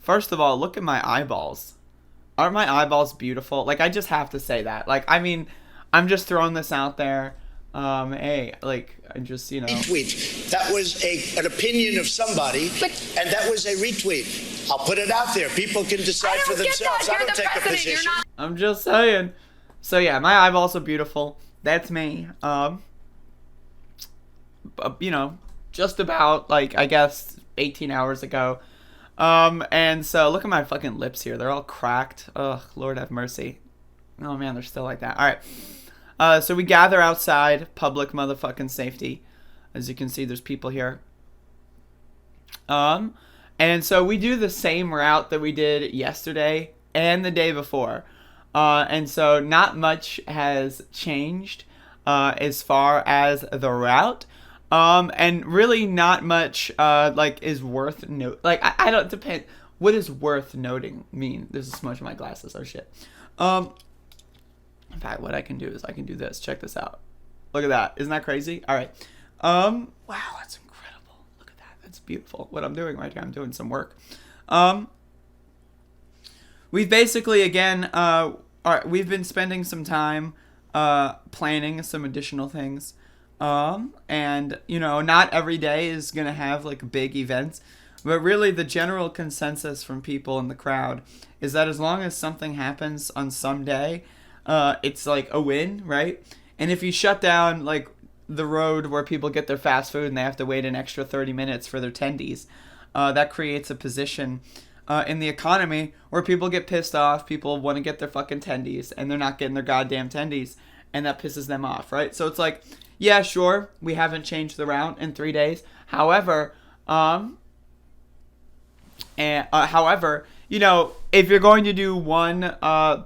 First of all, look at my eyeballs. Aren't my eyeballs beautiful? Like, I just have to say that. Like, I mean, I'm just throwing this out there. Hey, like, I just, Retweet. That was an opinion of somebody, and that was a retweet. I'll put it out there. People can decide for themselves. I don't take a position. I'm just saying. So, yeah, my eyeballs are beautiful. That's me. Just about, like, I guess 18 hours ago. And so look at my fucking lips here. They're all cracked. Ugh, Lord have mercy. Oh man, they're still like that. All right. So we gather outside, public motherfucking safety. As you can see, there's people here. And so we do the same route that we did yesterday and the day before. And so not much has changed, as far as the route. And really not much, is worth note. Like, I don't depend. What does worth noting mean? There's a smudge in my glasses. Oh shit. In fact, what I can do is I can do this. Check this out. Look at that. Isn't that crazy? All right. Wow, that's incredible. Look at that. That's beautiful. What I'm doing right here, I'm doing some work. We've basically, again, we've been spending some time, planning some additional things. And, not every day is going to have, like, big events. But really, the general consensus from people in the crowd is that as long as something happens on some day, it's, like, a win, right? And if you shut down, like, the road where people get their fast food and they have to wait an extra 30 minutes for their tendies, that creates a position in the economy where people get pissed off, people want to get their fucking tendies, and they're not getting their goddamn tendies, and that pisses them off, right? So it's like, yeah, sure, we haven't changed the route in 3 days. However, if you're going to do one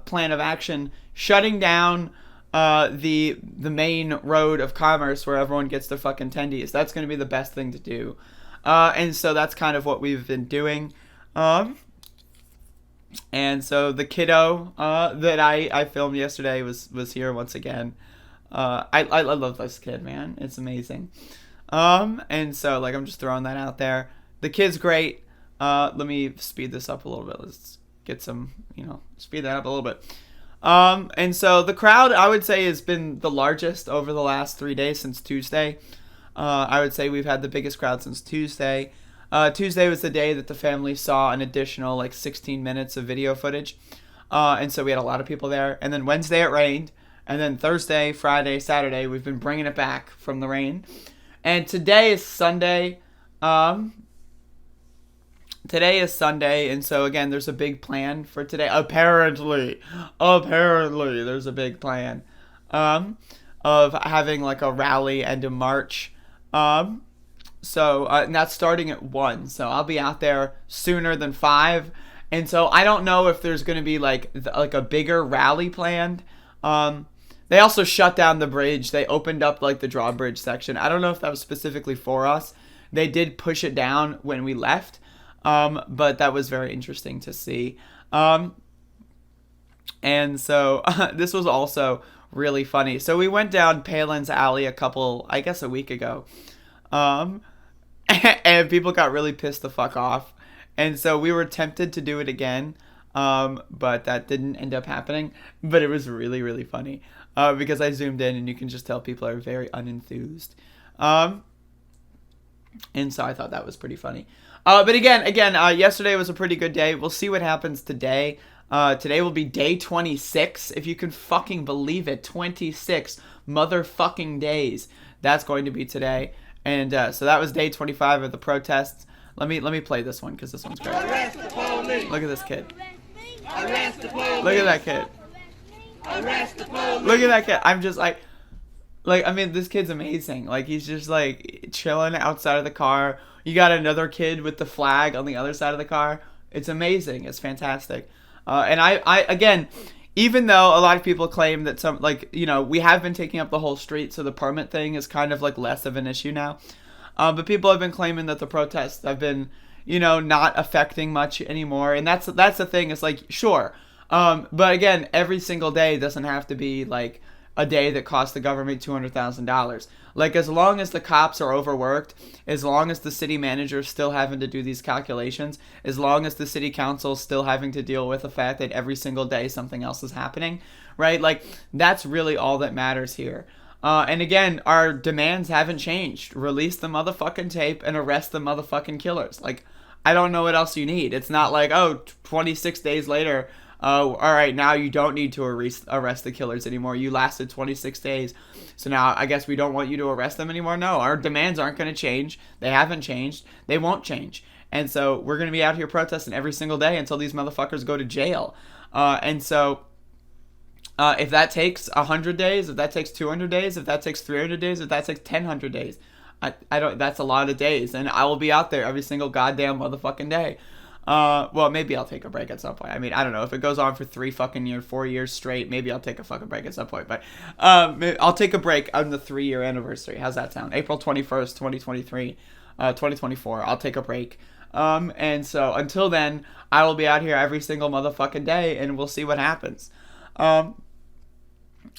plan of action, shutting down the main road of commerce where everyone gets their fucking tendies, that's going to be the best thing to do. And so that's kind of what we've been doing. And so the kiddo that I filmed yesterday was here once again. I love this kid, man. It's amazing. And so, like, I'm just throwing that out there. The kid's great. Let me speed this up a little bit. Let's get some, speed that up a little bit. And so the crowd, I would say, has been the largest over the last 3 days since Tuesday. I would say we've had the biggest crowd since Tuesday. Tuesday was the day that the family saw an additional, 16 minutes of video footage. And so we had a lot of people there. And then Wednesday it rained. And then Thursday, Friday, Saturday, we've been bringing it back from the rain. And today is Sunday. Today is Sunday, and so again, there's a big plan for today. Apparently, there's a big plan of having like a rally and a march. And that's starting at 1. So I'll be out there sooner than 5. And so I don't know if there's going to be like a bigger rally planned. They also shut down the bridge. They opened up like the drawbridge section. I don't know if that was specifically for us. They did push it down when we left. But that was very interesting to see. And so this was also really funny. So we went down Palin's Alley a week ago. And people got really pissed the fuck off. And so we were tempted to do it again. But that didn't end up happening. But it was really, really funny. Because I zoomed in and you can just tell people are very unenthused. And so I thought that was pretty funny. But again, yesterday was a pretty good day. We'll see what happens today. Today will be day 26, if you can fucking believe it. 26 motherfucking days. That's going to be today. And so that was day 25 of the protests. Let me play this one because this one's great. Look at this kid. Look at that kid. Look at that kid. I'm just like, I mean, this kid's amazing. Like, he's just, like, chilling outside of the car. You got another kid with the flag on the other side of the car. It's amazing. It's fantastic. And I again, even though a lot of people claim that we have been taking up the whole street, so the permit thing is kind of, like, less of an issue now. But people have been claiming that the protests have been, not affecting much anymore. And that's the thing. It's like, sure. But again, every single day doesn't have to be, like, a day that cost the government $200,000. Like, as long as the cops are overworked, as long as the city manager is still having to do these calculations, as long as the city council is still having to deal with the fact that every single day something else is happening, right? Like, that's really all that matters here. And again, our demands haven't changed. Release the motherfucking tape and arrest the motherfucking killers. Like, I don't know what else you need. It's not like, 26 days later, all right, now you don't need to arrest the killers anymore. You lasted 26 days. So now I guess we don't want you to arrest them anymore. No, our demands aren't going to change. They haven't changed. They won't change. And so we're going to be out here protesting every single day until these motherfuckers go to jail. And so if that takes 100 days, if that takes 200 days, if that takes 300 days, if that takes 1,000 days, I don't. That's a lot of days, and I will be out there every single goddamn motherfucking day. Well, maybe I'll take a break at some point. I mean, I don't know if it goes on for 4 years straight. Maybe I'll take a fucking break at some point. But I'll take a break on the 3-year anniversary. How's that sound? April 21st, 2023, 2024. I'll take a break. And so until then, I will be out here every single motherfucking day, and we'll see what happens. But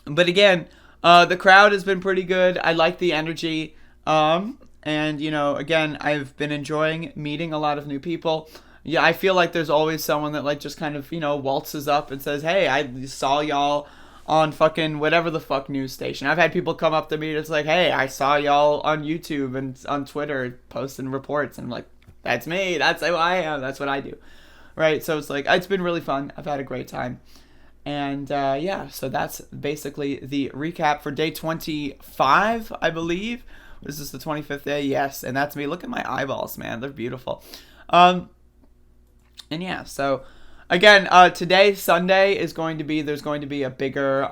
again, the crowd has been pretty good. I like the energy. And again, I've been enjoying meeting a lot of new people. Yeah, I feel like there's always someone that like just kind of, waltzes up and says, hey, I saw y'all on fucking whatever the fuck news station. I've had people come up to me and it's like, hey, I saw y'all on YouTube and on Twitter posting reports. And I'm like, that's me. That's who I am. That's what I do. Right. So it's like, it's been really fun. I've had a great time. And so that's basically the recap for day 25, I believe. Is this the 25th day? Yes. And that's me. Look at my eyeballs, man. They're beautiful. And yeah, so again, today, Sunday, there's going to be a bigger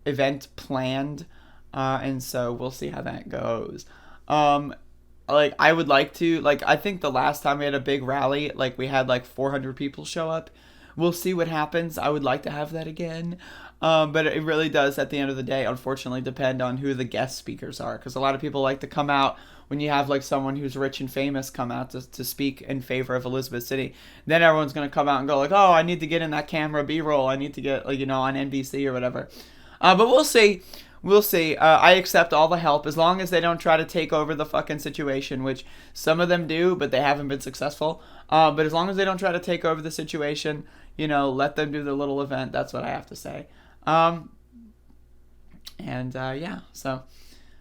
event planned. And so we'll see how that goes. I would like to, I think the last time we had a big rally, we had 400 people show up. We'll see what happens. I would like to have that again. But it really does, at the end of the day, unfortunately, depend on who the guest speakers are. Because a lot of people like to come out when you have, someone who's rich and famous come out to speak in favor of Elizabeth City. Then everyone's going to come out and go, oh, I need to get in that camera B-roll. I need to get, on NBC or whatever. But we'll see. We'll see. I accept all the help as long as they don't try to take over the fucking situation, which some of them do, but they haven't been successful. But as long as they don't try to take over the situation, let them do their little event. That's what I have to say. So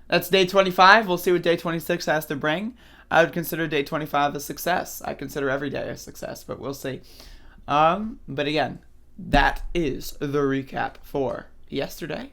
that's day 25. We'll see what day 26 has to bring. I would consider day 25 a success. I consider every day a success, but we'll see. But again, that is the recap for yesterday.